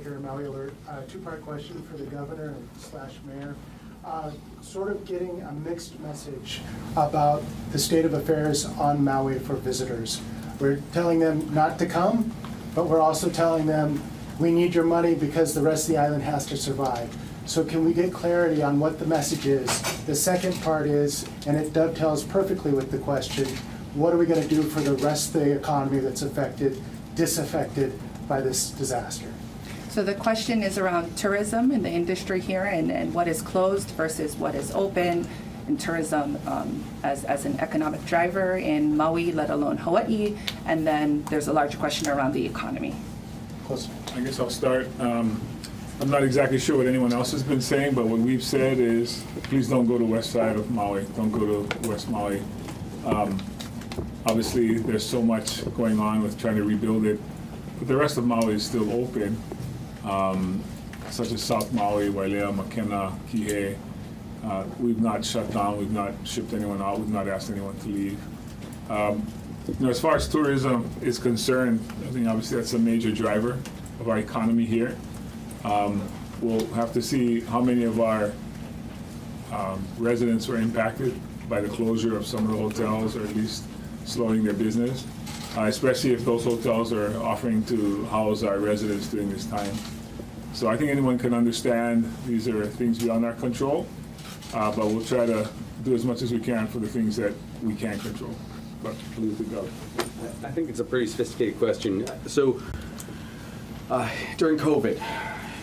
here in Maui Alert. Two-part question for the governor slash mayor. Sort of getting a mixed message about the state of affairs on Maui for visitors. We're telling them not to come, but we're also telling them we need your money because the rest of the island has to survive. So can we get clarity on what the message is? The second part is, and it dovetails perfectly with the question, what are we going to do for the rest of the economy that's disaffected by this disaster? So the question is around tourism in the industry here and what is closed versus what is open, and tourism as an economic driver in Maui, let alone Hawaii. And then there's a larger question around the economy. I guess I'll start. I'm not exactly sure what anyone else has been saying, but what we've said is, please don't go to west side of Maui. Don't go to West Maui. Obviously, there's so much going on with trying to rebuild it, but the rest of Maui is still open, such as South Maui, Wailea, Makena, Kihei. We've not shut down. We've not shipped anyone out. We've not asked anyone to leave. As far as tourism is concerned, I think obviously that's a major driver of our economy here. We'll have to see how many of our residents were impacted by the closure of some of the hotels, or at least slowing their business, especially if those hotels are offering to house our residents during this time. So I think anyone can understand these are things beyond our control, but we'll try to do as much as we can for the things that we can control. But please go. I think it's a pretty sophisticated question. So during COVID,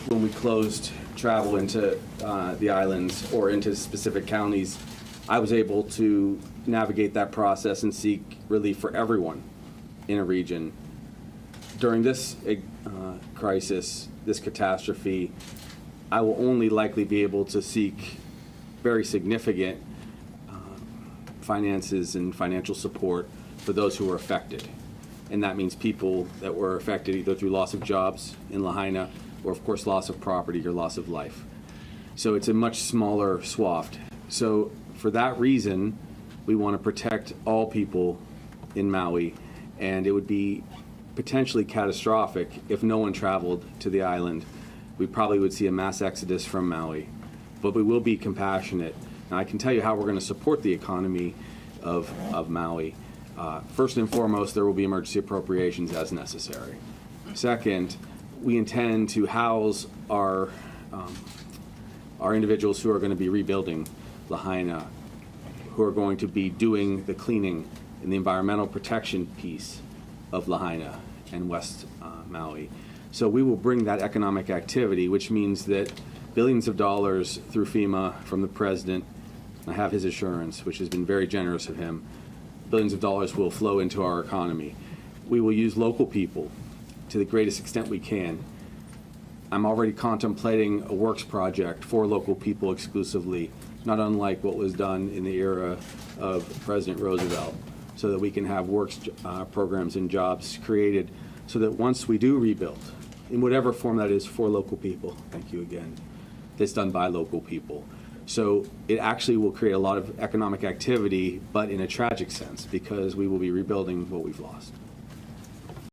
when we closed travel into the islands or into specific counties, I was able to navigate that process and seek relief for everyone in a region. During this crisis, this catastrophe, I will only likely be able to seek very significant finances and financial support for those who were affected. And that means people that were affected either through loss of jobs in Lahaina or, of course, loss of property or loss of life. So it's a much smaller swath. So for that reason, we want to protect all people in Maui, and it would be potentially catastrophic if no one traveled to the island. We probably would see a mass exodus from Maui, but we will be compassionate. Now, I can tell you how we're going to support the economy of Maui. First and foremost, there will be emergency appropriations as necessary. Second, we intend to house our individuals who are going to be rebuilding Lahaina, who are going to be doing the cleaning and the environmental protection piece of Lahaina and West Maui. So we will bring that economic activity, which means that billions of dollars through FEMA from the president, I have his assurance, which has been very generous of him, billions of dollars will flow into our economy. We will use local people to the greatest extent we can. I'm already contemplating a works project for local people exclusively, not unlike what was done in the era of President Roosevelt, so that we can have works programs and jobs created so that once we do rebuild, in whatever form that is for local people, thank you again, that's done by local people. So it actually will create a lot of economic activity, but in a tragic sense, because we will be rebuilding what we've lost.